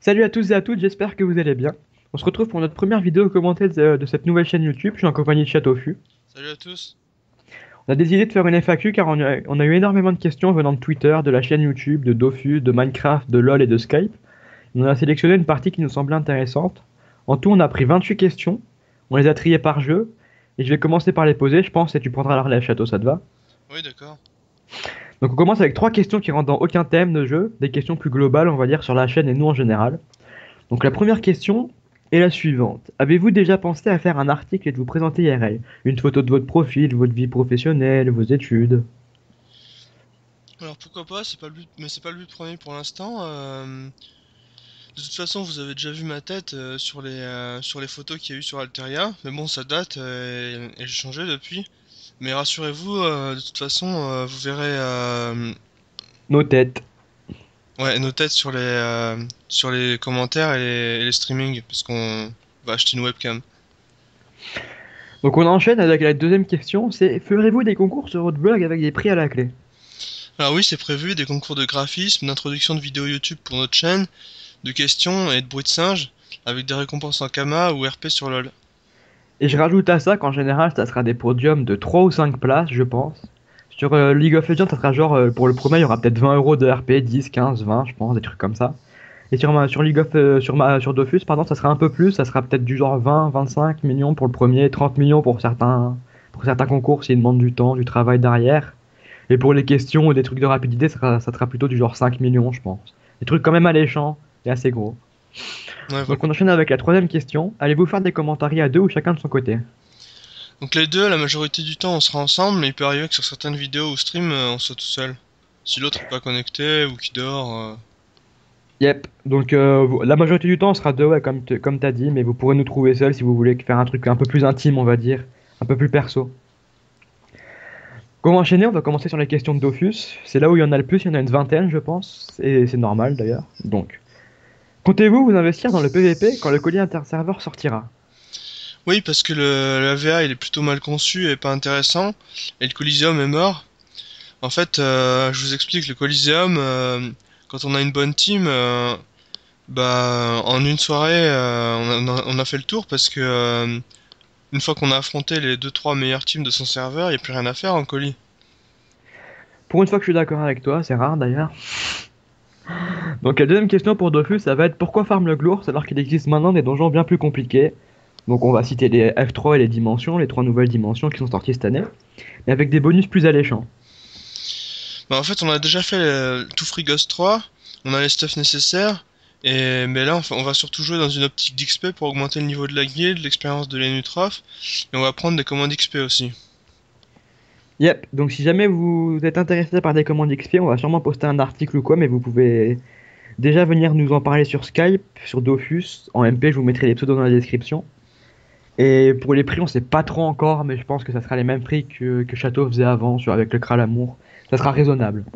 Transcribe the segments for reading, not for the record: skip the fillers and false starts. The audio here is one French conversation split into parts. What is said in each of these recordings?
Salut à tous et à toutes, j'espère que vous allez bien. On se retrouve pour notre première vidéo commentée de cette nouvelle chaîne YouTube. Je suis en compagnie de Châteaufu. Salut à tous. On a décidé de faire une FAQ car on a eu énormément de questions venant de Twitter, de la chaîne YouTube, de Dofus, de Minecraft, de LoL et de Skype. On a sélectionné une partie qui nous semblait intéressante. En tout, on a pris 28 questions. On les a triées par jeu. Et je vais commencer par les poser, je pense, et tu prendras la relève, Château, ça te va? Oui, d'accord. Donc on commence avec trois questions qui rentrent dans aucun thème de jeu, des questions plus globales, on va dire, sur la chaîne et nous en général. Donc la première question est la suivante. Avez-vous déjà pensé à faire un article et de vous présenter IRL? Une photo de votre profil, votre vie professionnelle, vos études? Alors pourquoi pas, c'est pas le but, mais c'est pas le but premier pour l'instant. De toute façon, vous avez déjà vu ma tête sur les photos qu'il y a eu sur Alteria, mais bon, ça date et j'ai changé depuis. Mais rassurez-vous, de toute façon, vous verrez Nos têtes. ouais, nos têtes sur les commentaires et les streamings, parce qu'on va acheter une webcam. Donc on enchaîne avec la deuxième question, c'est ferez-vous des concours sur votre blog avec des prix à la clé? Alors oui, c'est prévu, des concours de graphisme, d'introduction de vidéos YouTube pour notre chaîne, de questions et de bruit de singe, avec des récompenses en Kama ou RP sur LoL. Et je rajoute à ça qu'en général ça sera des podiums de 3 ou 5 places, je pense. Sur League of Legends, ça sera genre, pour le premier, il y aura peut-être 20 euros de RP, 10, 15, 20, je pense, des trucs comme ça. Et sur League of, sur Dofus, pardon, ça sera un peu plus, ça sera peut-être du genre 20, 25 millions pour le premier, 30 millions pour certains concours s'ils demandent du temps, du travail derrière. Et pour les questions ou des trucs de rapidité, ça sera plutôt du genre 5 millions, je pense. Des trucs quand même alléchants et assez gros. Ouais, voilà. Donc on enchaîne avec la troisième question. Allez-vous faire des commentaires à deux ou chacun de son côté? Donc les deux, la majorité du temps, on sera ensemble, mais il peut arriver que sur certaines vidéos ou streams, on soit tout seul. Si l'autre est pas connecté ou qui dort. Yep. Donc la majorité du temps, on sera deux, ouais, comme t'as dit, mais vous pourrez nous trouver seuls si vous voulez faire un truc un peu plus intime, on va dire, un peu plus perso. Comment enchaîner? On va commencer sur les questions de Dofus. C'est là où il y en a le plus, il y en a une vingtaine, je pense, et c'est normal d'ailleurs. Donc, comptez-vous vous investir dans le PVP quand le colis interserveur sortira? Oui, parce que le AVA il est plutôt mal conçu et pas intéressant, et le Coliseum est mort. En fait, je vous explique, le Coliseum, quand on a une bonne team, bah en une soirée, on a fait le tour parce que une fois qu'on a affronté les deux trois meilleures teams de son serveur, il n'y a plus rien à faire en colis. Pour une fois que je suis d'accord avec toi, c'est rare d'ailleurs. Donc la deuxième question pour Dofus, ça va être pourquoi farm le Glours alors qu'il existe maintenant des donjons bien plus compliqués? Donc on va citer les F3 et les dimensions, les trois nouvelles dimensions qui sont sorties cette année, mais avec des bonus plus alléchants. Bah, en fait, on a déjà fait tout Free Ghost 3, on a les stuffs nécessaires, mais là, on va surtout jouer dans une optique d'XP pour augmenter le niveau de la guilde, l'expérience de l'Enutroph, et on va prendre des commandes XP aussi. Yep, donc si jamais vous êtes intéressé par des commandes XP, on va sûrement poster un article ou quoi, mais vous pouvez déjà venir nous en parler sur Skype, sur Dofus, en MP, je vous mettrai les pseudos dans la description. Et pour les prix, on sait pas trop encore, mais je pense que ça sera les mêmes prix que Château faisait avant avec le Kralamour. Ça sera raisonnable.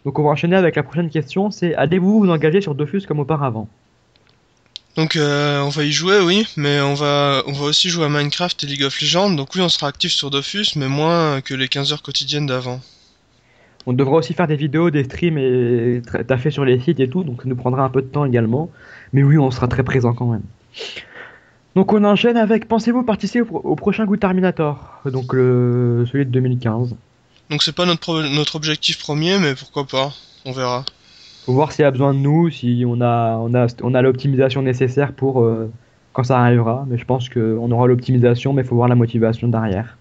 Donc on va enchaîner avec la prochaine question, c'est allez-vous vous engager sur Dofus comme auparavant? Donc on va y jouer, oui, mais on va aussi jouer à Minecraft et League of Legends, donc oui, on sera actif sur Dofus, mais moins que les 15 heures quotidiennes d'avant. On devra aussi faire des vidéos, des streams et taffer sur les sites et tout, donc ça nous prendra un peu de temps également. Mais oui, on sera très présent quand même. Donc on enchaîne avec, pensez-vous participer au prochain Good Terminator? Donc celui de 2015. Donc c'est pas notre objectif premier, mais pourquoi pas, on verra. Faut voir s'il y a besoin de nous, si on a l'optimisation nécessaire pour quand ça arrivera. Mais je pense qu'on aura l'optimisation, mais il faut voir la motivation derrière.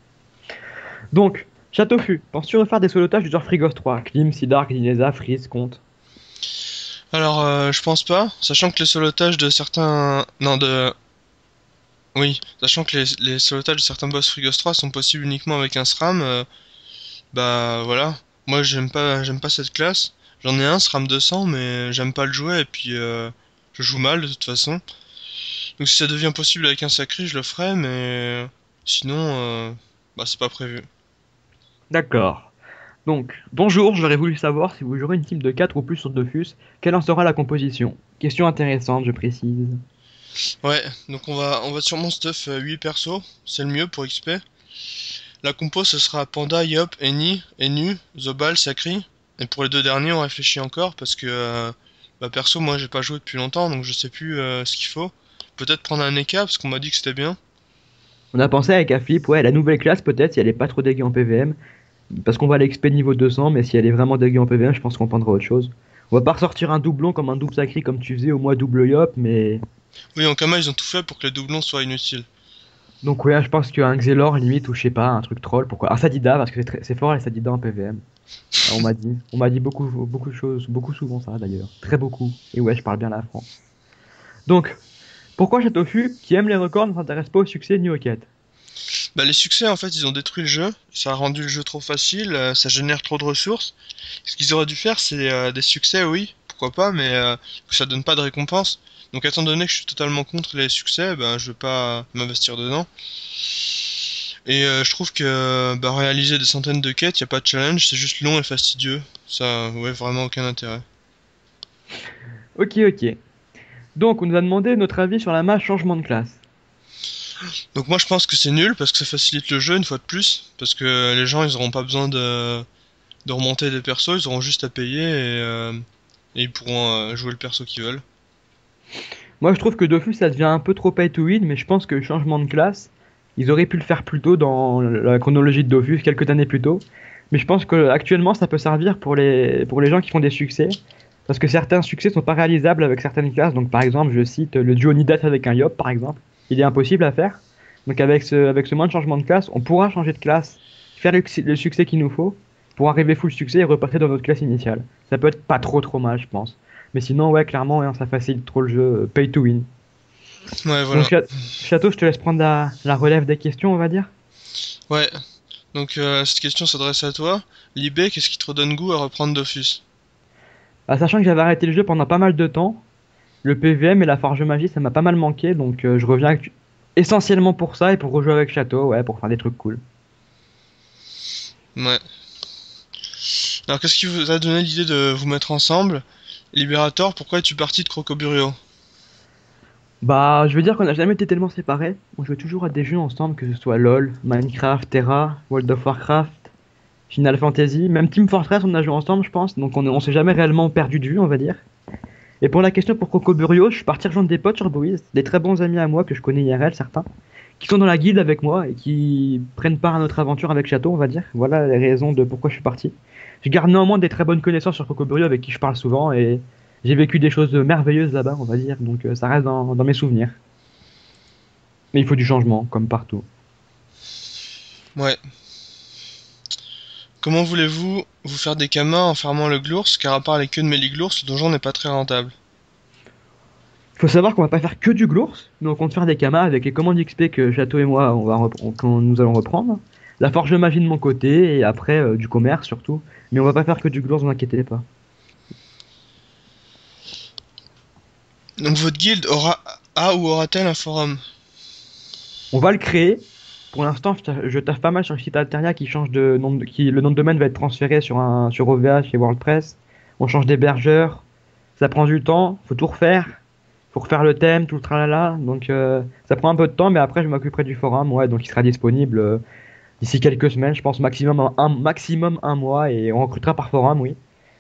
Donc, Châteaufu, penses-tu refaire des solotages du genre Frigos 3? Klim, Sidark, Dineza, Freeze, Comte. Alors je pense pas, sachant que les solotages de certains... Non, de... Oui, sachant que les solotages de certains boss Free Ghost 3 sont possibles uniquement avec un SRAM, bah voilà. Moi j'aime pas cette classe. J'en ai un SRAM 200 mais j'aime pas le jouer et puis je joue mal de toute façon. Donc si ça devient possible avec un sacré, je le ferai mais sinon bah c'est pas prévu. D'accord. Donc, bonjour, j'aurais voulu savoir si vous jouerez une team de 4 ou plus sur Dofus, quelle en sera la composition? Question intéressante, je précise. Ouais, donc on va sûrement stuff 8 persos, c'est le mieux pour XP. La compo ce sera Panda, Yop, Eni, Enu, Zobal, Sakri. Et pour les deux derniers on réfléchit encore parce que Bah perso, moi j'ai pas joué depuis longtemps, donc je sais plus ce qu'il faut. Peut-être prendre un EK, parce qu'on m'a dit que c'était bien. On a pensé avec Aflip, ouais, la nouvelle classe peut-être, si elle est pas trop dégueu en PVM, parce qu'on va à l'XP niveau 200, mais si elle est vraiment dégueu en PVM, je pense qu'on prendra autre chose. On va pas ressortir un doublon comme un double sacré comme tu faisais au moins double yop, mais... Oui, en Kama, ils ont tout fait pour que les doublons soient inutiles. Donc ouais, je pense qu'un Xelor limite, ou je sais pas, un truc troll, pourquoi... Un Sadida, parce que c'est fort les Sadida en PVM. Ah, on m'a dit beaucoup de choses, beaucoup souvent ça d'ailleurs, très beaucoup. Et ouais, je parle bien la France. Donc, pourquoi Châteaufu, qui aime les records, ne s'intéresse pas au succès ni aux quêtes? Bah les succès, en fait, ils ont détruit le jeu. Ça a rendu le jeu trop facile, ça génère trop de ressources. Ce qu'ils auraient dû faire, c'est des succès, oui, pourquoi pas, mais que ça donne pas de récompense. Donc étant donné que je suis totalement contre les succès, ben je vais pas m'investir dedans. Et je trouve que bah, réaliser des centaines de quêtes, y a pas de challenge, c'est juste long et fastidieux. Ça, ouais, vraiment aucun intérêt. Ok, ok. Donc, on nous a demandé notre avis sur la map changement de classe. Donc moi je pense que c'est nul parce que ça facilite le jeu une fois de plus, parce que les gens ils auront pas besoin de remonter des persos, ils auront juste à payer et ils pourront jouer le perso qu'ils veulent. Moi, je trouve que Dofus, ça devient un peu trop pay to win, mais je pense que le changement de classe, ils auraient pu le faire plus tôt dans la chronologie de Dofus, quelques années plus tôt. Mais je pense que actuellement, ça peut servir pour les gens qui font des succès, parce que certains succès sont pas réalisables avec certaines classes. Donc, par exemple, je cite le duo Nidat avec un Yop, par exemple. Il est impossible à faire. Donc, avec ce moindre changement de classe, on pourra changer de classe, faire le succès qu'il nous faut, pour arriver full succès et repartir dans notre classe initiale. Ça peut être pas trop mal, je pense. Mais sinon, ouais, clairement, ouais, ça facilite trop le jeu. Pay to win. Ouais Donc, voilà. Château, je te laisse prendre la relève des questions, on va dire. Ouais. Donc cette question s'adresse à toi. Libé, qu'est-ce qui te redonne goût à reprendre Dofus? Bah, sachant que j'avais arrêté le jeu pendant pas mal de temps, le PVM et la Forge Magie, ça m'a pas mal manqué. Donc, je reviens essentiellement pour ça et pour rejouer avec Château, ouais, pour faire des trucs cool. Ouais. Alors qu'est-ce qui vous a donné l'idée de vous mettre ensemble? Libérator, pourquoi es-tu parti de Crocoburio? Bah, je veux dire qu'on n'a jamais été tellement séparés. On jouait toujours à des jeux ensemble, que ce soit LoL, Minecraft, Terra, World of Warcraft, Final Fantasy, même Team Fortress, on a joué ensemble, je pense. Donc, on s'est jamais réellement perdu de vue, on va dire. Et pour la question pour Coco Burio, je suis parti rejoindre des potes sur Boise, des très bons amis à moi que je connais IRL, certains, qui sont dans la guilde avec moi et qui prennent part à notre aventure avec Château, on va dire. Voilà les raisons de pourquoi je suis parti. Je garde néanmoins des très bonnes connaissances sur Coco Burio avec qui je parle souvent et j'ai vécu des choses merveilleuses là-bas, on va dire, donc ça reste dans mes souvenirs. Mais il faut du changement, comme partout. Ouais. Comment voulez-vous vous faire des kamas en farmant le glours, car à part les queues de Méliglours, le donjon n'est pas très rentable. Il faut savoir qu'on va pas faire que du Glours, mais on compte faire des kamas avec les commandes XP que Château et moi nous allons reprendre. La forge magie de mon côté et après du commerce surtout. Mais on va pas faire que du Glours, vous inquiétez pas. Donc votre guilde ou aura-t-elle un forum? On va le créer. Pour l'instant, je taffe pas mal sur le site Alteria qui change de nom, le nom de domaine va être transféré sur OVH et WordPress. On change d'hébergeur. Ça prend du temps, faut tout refaire. Faut refaire le thème, tout le tralala. Donc ça prend un peu de temps, mais après je m'occuperai du forum. Ouais, donc il sera disponible d'ici quelques semaines, je pense maximum un mois et on recrutera par forum, oui.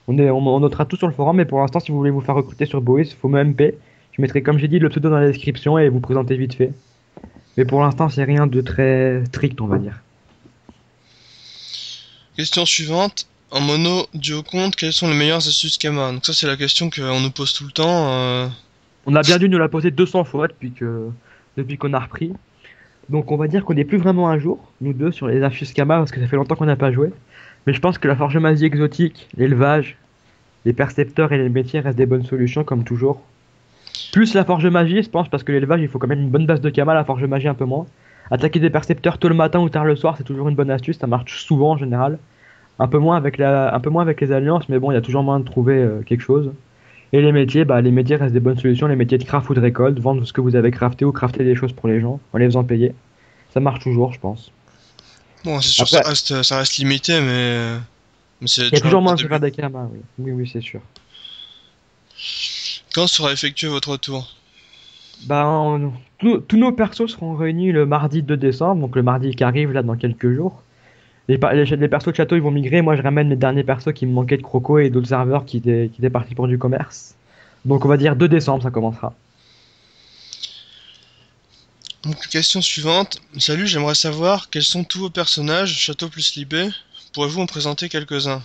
On notera tout sur le forum, mais pour l'instant, si vous voulez vous faire recruter sur Bois, il faut me MP. Je mettrai, comme j'ai dit, le pseudo dans la description et vous présenter vite fait. Mais pour l'instant, c'est rien de très strict, on va dire. Question suivante. En mono, duo compte, quelles sont les meilleures astuces Kama? Donc ça c'est la question qu'on nous pose tout le temps. On a bien dû nous la poser 200 fois depuis qu'on a repris. Donc on va dire qu'on n'est plus vraiment à jour, nous deux, sur les Archus Kama, parce que ça fait longtemps qu'on n'a pas joué. Mais je pense que la forge magie exotique, l'élevage, les percepteurs et les métiers restent des bonnes solutions, comme toujours. Plus la forge magie, je pense, parce que l'élevage, il faut quand même une bonne base de Kama, la forge magie un peu moins. Attaquer des percepteurs tôt le matin ou tard le soir, c'est toujours une bonne astuce, ça marche souvent en général. Un peu moins avec les alliances, mais bon, il y a toujours moyen de trouver quelque chose. Et les métiers, bah les métiers restent des bonnes solutions, les métiers de craft ou de récolte, vendre ce que vous avez crafté ou crafter des choses pour les gens, en les faisant payer. Ça marche toujours, je pense. Bon, c'est sûr, Après, ça reste limité, mais c'est il y a toujours un toujours bon moyen de se faire début. des Kama, oui. Oui, c'est sûr. Quand sera effectué votre retour? Bah, tous nos persos seront réunis le mardi 2 décembre, donc le mardi qui arrive là dans quelques jours. Les persos de château ils vont migrer, moi je ramène mes derniers persos qui me manquaient de Croco et d'autres serveurs qui étaient partis pour du commerce. Donc on va dire 2 décembre, ça commencera. Donc, question suivante. Salut, j'aimerais savoir quels sont tous vos personnages, Château plus Libé. Pourrez-vous en présenter quelques-uns?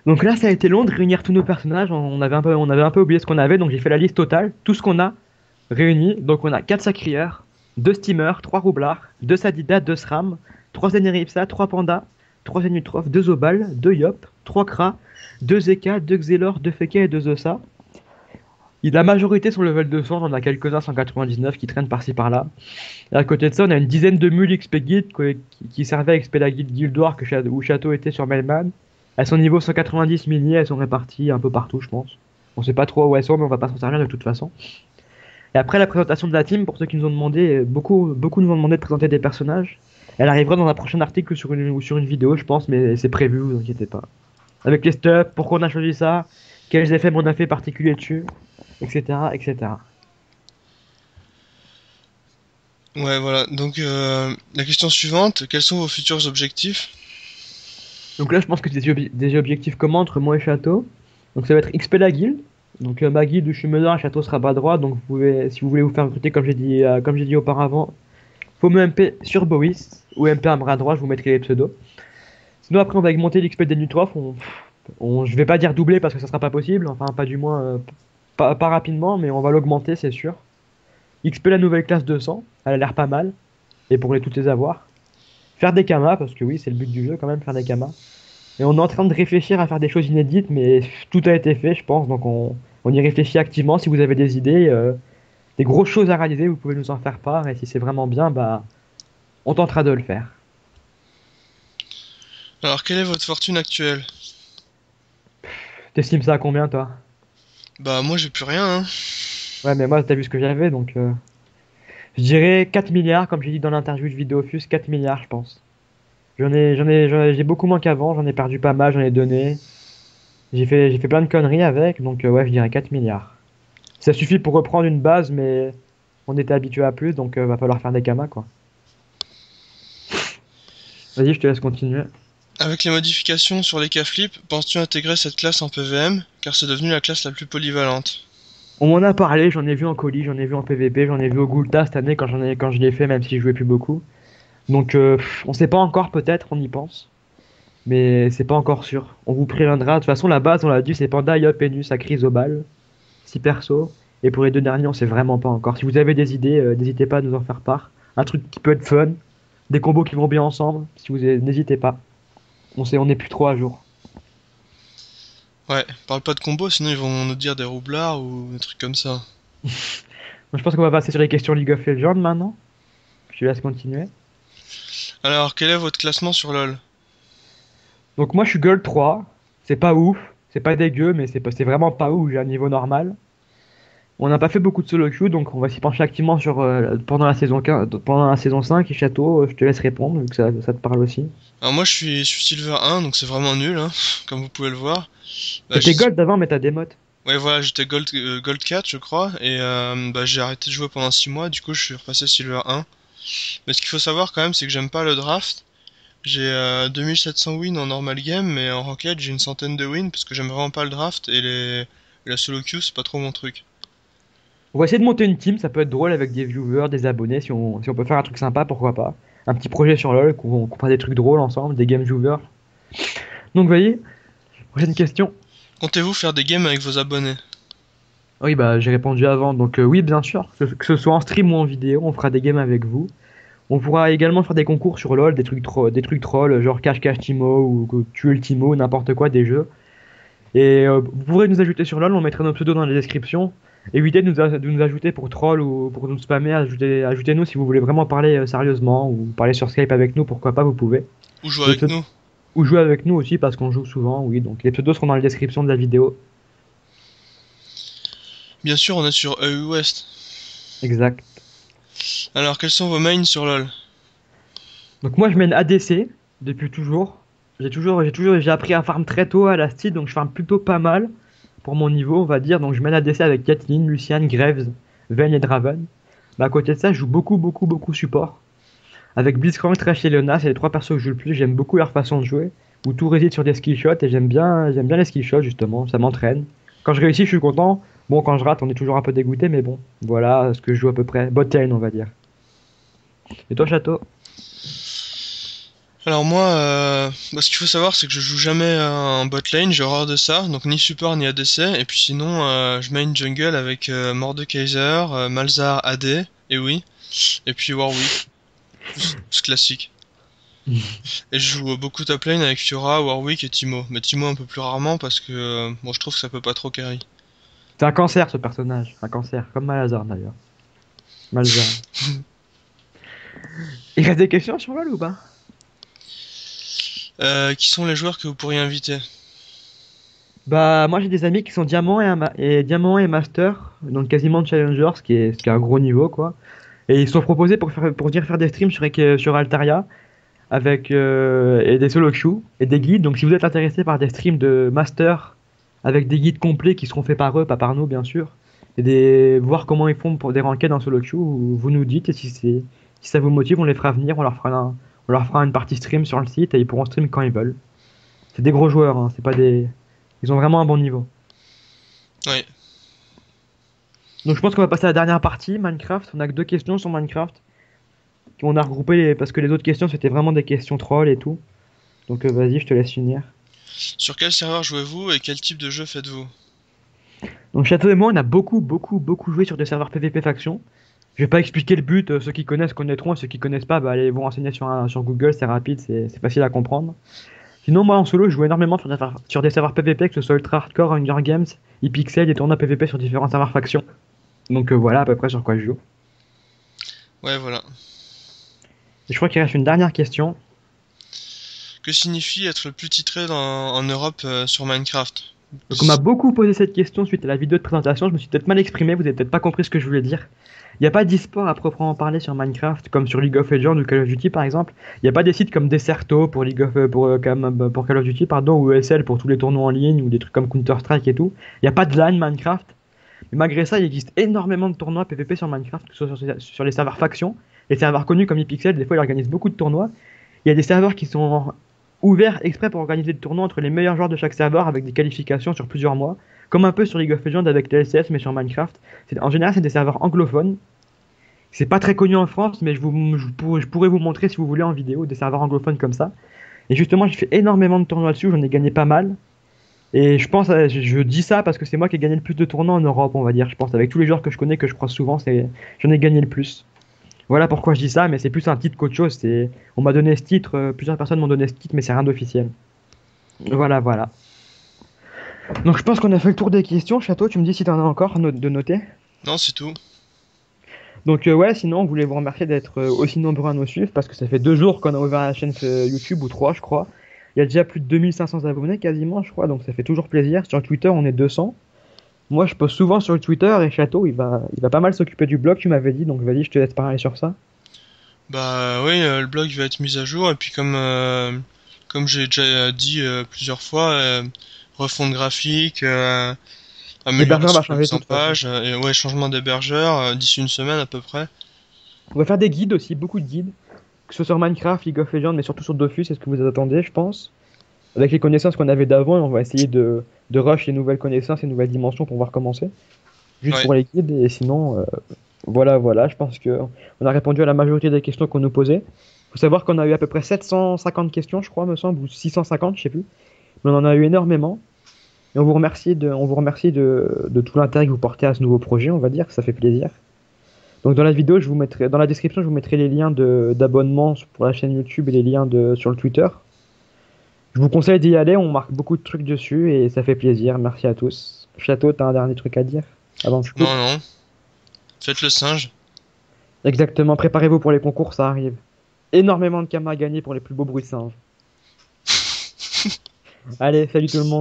Donc là, ça a été long de réunir tous nos personnages. On avait un peu oublié ce qu'on avait, donc j'ai fait la liste totale, tout ce qu'on a réuni. Donc on a 4 sacrieurs, 2 steamers, 3 roublards, 2 sadidas, 2 sram, 3 Zeneripsa, 3 pandas, 3 Zenutroph, 2 Zobal, 2 Yop, 3 Kra, 2 Zeka, 2 Xelor, 2 Feka et 2 Zosa. La majorité sont level 200, j'en ai quelques-uns 199 qui traînent par-ci par-là. Et à côté de ça, on a une dizaine de mules XP Guild qui servaient à XP la guilde Guildoir où Château était sur Melman. Elles sont niveau 190 mini, elles sont réparties un peu partout, je pense. On sait pas trop où elles sont, mais on va pas s'en servir de toute façon. Et après la présentation de la team, pour ceux qui nous ont demandé, beaucoup nous ont demandé de présenter des personnages. Elle arrivera dans un prochain article ou sur une vidéo, je pense, mais c'est prévu, vous inquiétez pas. Avec les stuff, pourquoi on a choisi ça, quels effets on a fait particuliers dessus, etc., etc. Ouais, voilà. Donc, la question suivante. Quels sont vos futurs objectifs? Donc là, je pense que c'est des objectifs communs entre moi et Château. Donc ça va être XP la guilde. Donc ma guilde où je suis meneur, Château sera bas droit. Donc vous pouvez, si vous voulez vous faire recruter comme j'ai dit auparavant, faut me MP sur Boris ou MP à bras droit, je vous mettrai les pseudos. Sinon après on va augmenter l'XP des Nutroph. Je vais pas dire doubler parce que ça sera pas possible. Enfin pas du moins, pas rapidement, mais on va l'augmenter c'est sûr. XP la nouvelle classe 200, elle a l'air pas mal. Et pour toutes les avoir. Faire des kamas, parce que oui, c'est le but du jeu quand même, faire des kamas. Et on est en train de réfléchir à faire des choses inédites, mais tout a été fait, je pense, donc on y réfléchit activement. Si vous avez des idées, des grosses choses à réaliser, vous pouvez nous en faire part, et si c'est vraiment bien, bah, on tentera de le faire. Alors, quelle est votre fortune actuelle? T'estimes ça à combien, toi? Bah, moi, j'ai plus rien, hein. Ouais, mais moi, t'as vu ce que j'avais, donc je dirais 4 milliards, comme j'ai dit dans l'interview de Vidéofus, 4 milliards, je pense. J'ai beaucoup moins qu'avant, j'en ai perdu pas mal, j'en ai donné. J'ai fait plein de conneries avec, donc ouais, je dirais 4 milliards. Ça suffit pour reprendre une base, mais on était habitué à plus, donc va falloir faire des kamas, quoi. Vas-y, je te laisse continuer. Avec les modifications sur les K-Flip, penses-tu intégrer cette classe en PVM? Car c'est devenu la classe la plus polyvalente. On m'en a parlé, j'en ai vu en colis, j'en ai vu en PVP, j'en ai vu au Gulta cette année quand je l'ai fait, même si je jouais plus beaucoup. Donc on sait pas encore, peut-être, on y pense. Mais c'est pas encore sûr. On vous préviendra. De toute façon, la base, on l'a dit, c'est Panda, Yop, Enus, Akri, Zobal. 6 persos. Et pour les 2 derniers, on sait vraiment pas encore. Si vous avez des idées, n'hésitez pas à nous en faire part. Un truc qui peut être fun. Des combos qui vont bien ensemble. N'hésitez pas. On est plus trop à jour. Ouais, parle pas de combo, sinon ils vont nous dire des roublards ou des trucs comme ça. Donc, je pense qu'on va passer sur les questions League of Legends maintenant. Je te laisse continuer. Alors, quel est votre classement sur LoL? Donc moi, je suis Gold 3. C'est pas ouf. C'est pas dégueu, mais c'est vraiment pas ouf. J'ai un niveau normal. On n'a pas fait beaucoup de solo queue, donc on va s'y pencher activement pendant la saison 15, pendant la saison 5 et Château, je te laisse répondre vu que ça te parle aussi. Alors moi je suis Silver 1, donc c'est vraiment nul, hein, comme vous pouvez le voir. Bah, T'étais Gold d'avant, mais t'as des modes. Ouais voilà, j'étais Gold 4 je crois, et bah, j'ai arrêté de jouer pendant 6 mois, du coup je suis repassé Silver 1. Mais ce qu'il faut savoir quand même, c'est que j'aime pas le draft. J'ai 2700 wins en normal game, mais en ranked j'ai une centaine de wins, parce que j'aime vraiment pas le draft, et la solo queue c'est pas trop mon truc. On va essayer de monter une team, ça peut être drôle avec des viewers, des abonnés, si on peut faire un truc sympa, pourquoi pas. Un petit projet sur LoL, qu'on fasse des trucs drôles ensemble, des game viewers. Donc voyez, prochaine question. Comptez-vous faire des games avec vos abonnés? Oui, bah j'ai répondu avant, donc oui, bien sûr, que ce soit en stream ou en vidéo, on fera des games avec vous. On pourra également faire des concours sur LoL, des trucs trolls, genre cache-cache Timo ou tuer le Timo, n'importe quoi, des jeux. Et vous pourrez nous ajouter sur LoL, on mettra nos pseudos dans la description. Évitez de nous ajouter pour troll ou pour nous spammer, ajoutez-nous si vous voulez vraiment parler sérieusement ou parler sur Skype avec nous, pourquoi pas, vous pouvez. Ou jouer avec nous? Ou jouer avec nous aussi parce qu'on joue souvent, oui, donc les pseudos seront dans la description de la vidéo. Bien sûr, on est sur EU West. Exact. Alors, quels sont vos mains sur LoL? Donc moi je mène ADC depuis toujours. J'ai appris à farm très tôt à la style, donc je farm plutôt pas mal pour mon niveau, on va dire. Donc je mène ADC avec Caitlyn, Lucian, Graves, Vayne et Draven. Mais à côté de ça, je joue beaucoup support. Avec Blitzcrank, Thresh et Leona, c'est les 3 persos que je joue le plus. J'aime beaucoup leur façon de jouer, où tout réside sur des skillshots et j'aime bien les skillshots justement, ça m'entraîne. Quand je réussis, je suis content. Bon, quand je rate, on est toujours un peu dégoûté, mais bon, voilà ce que je joue à peu près. Bot lane, on va dire. Et toi, Château? Alors moi, ce qu'il faut savoir, c'est que je joue jamais en bot lane, j'ai horreur de ça, donc ni support ni ADC, et puis sinon, je main jungle avec Mordekaiser, Malzahar AD, et oui, et puis Warwick, c'est classique. Et je joue beaucoup top lane avec Fiora, Warwick et Timo, mais Timo un peu plus rarement parce que bon, je trouve que ça peut pas trop carry. C'est un cancer, ce personnage. Un cancer, comme Malazar d'ailleurs. Malzahar. Il reste des questions sur Val ou pas? Qui sont les joueurs que vous pourriez inviter? Bah, moi j'ai des amis qui sont diamant et diamant et master, donc quasiment challenger, ce qui est un gros niveau quoi. Et ils se sont proposés pour venir faire des streams sur Altaria avec et des solo queues et des guides. Donc si vous êtes intéressé par des streams de master avec des guides complets qui seront faits par eux, pas par nous bien sûr, et voir comment ils font pour des ranked en solo queue, vous nous dites et si ça vous motive, on les fera venir, on leur fera une partie stream sur le site et ils pourront stream quand ils veulent. C'est des gros joueurs, hein, c'est pas des ils ont vraiment un bon niveau. Ouais. Donc je pense qu'on va passer à la dernière partie, Minecraft. On a que deux questions sur Minecraft. On a regroupé parce que les autres questions c'était vraiment des questions troll et tout. Donc vas-y, je te laisse finir. Sur quel serveur jouez-vous et quel type de jeu faites-vous? Donc Château et moi, on a beaucoup, beaucoup, beaucoup joué sur des serveurs PvP faction. Je vais pas expliquer le but, ceux qui connaissent connaîtront, ceux qui connaissent pas, bah, allez vous renseigner sur Google, c'est rapide, c'est facile à comprendre. Sinon, moi en solo, je joue énormément sur des serveurs PvP, que ce soit Ultra Hardcore, Hunger Games, ePixel, et tournois PvP sur différents serveurs faction. Donc voilà à peu près sur quoi je joue. Ouais, voilà. Et je crois qu'il reste une dernière question. Que signifie être le plus titré en Europe sur Minecraft? Donc on m'a beaucoup posé cette question suite à la vidéo de présentation, je me suis peut-être mal exprimé, vous avez peut-être pas compris ce que je voulais dire. Il n'y a pas d'e-sport à proprement parler sur Minecraft, comme sur League of Legends ou Call of Duty par exemple. Il n'y a pas des sites comme Deserto pour pour Call of Duty pardon, ou ESL pour tous les tournois en ligne ou des trucs comme Counter-Strike et tout. Il n'y a pas de LAN Minecraft. Mais malgré ça, il existe énormément de tournois PvP sur Minecraft, que ce soit sur les serveurs factions. Les serveurs connus comme ePixel, des fois ils organisent beaucoup de tournois. Il y a des serveurs qui sont ouverts exprès pour organiser des tournois entre les meilleurs joueurs de chaque serveur avec des qualifications sur plusieurs mois. Comme un peu sur League of Legends avec TLCS mais sur Minecraft. En général, c'est des serveurs anglophones. C'est pas très connu en France, mais je pourrais vous montrer si vous voulez en vidéo des serveurs anglophones comme ça. Et justement, j'ai fait énormément de tournois dessus, j'en ai gagné pas mal. Et je dis ça parce que c'est moi qui ai gagné le plus de tournois en Europe, on va dire. Je pense avec tous les joueurs que je connais, que je croise souvent, j'en ai gagné le plus. Voilà pourquoi je dis ça, mais c'est plus un titre qu'autre chose. On m'a donné ce titre, plusieurs personnes m'ont donné ce titre, mais c'est rien d'officiel. Voilà, voilà. Donc je pense qu'on a fait le tour des questions. Château, tu me dis si t'en as encore de noter. Non, c'est tout. Donc ouais, sinon, on voulait vous remercier d'être aussi nombreux à nous suivre parce que ça fait 2 jours qu'on a ouvert la chaîne YouTube ou 3, je crois. Il y a déjà plus de 2500 abonnés quasiment, je crois, donc ça fait toujours plaisir. Sur Twitter, on est 200. Moi, je poste souvent sur le Twitter et Château, il va pas mal s'occuper du blog, tu m'avais dit, donc vas-y, je te laisse parler sur ça. Bah oui, le blog va être mis à jour et puis comme j'ai déjà dit plusieurs fois, refonte graphique, L'hébergeur va amélioration de changer mise de en toute façon. page, et ouais, changement d'hébergeur d'ici une semaine à peu près. On va faire des guides aussi, beaucoup de guides, que ce soit sur Minecraft, League of Legends, mais surtout sur Dofus, c'est ce que vous attendez, je pense. Avec les connaissances qu'on avait d'avant, on va essayer de rush les nouvelles connaissances et nouvelles dimensions pour voir comment c'est. Juste Ouais, pour les guides, et sinon, voilà, voilà, je pense que on a répondu à la majorité des questions qu'on nous posait. Faut savoir qu'on a eu à peu près 750 questions, je crois, me semble, ou 650, je sais plus. Mais on en a eu énormément. Et on vous remercie de tout l'intérêt que vous portez à ce nouveau projet, on va dire, ça fait plaisir. Donc dans la vidéo, dans la description, je vous mettrai les liens d'abonnement pour la chaîne YouTube et les liens sur le Twitter. Je vous conseille d'y aller, on marque beaucoup de trucs dessus et ça fait plaisir. Merci à tous. Château, t'as un dernier truc à dire avant que je coupe? non, non, faites le singe. Exactement, préparez-vous pour les concours, ça arrive. Énormément de camas à gagner pour les plus beaux bruits de singes. Allez, salut tout le monde.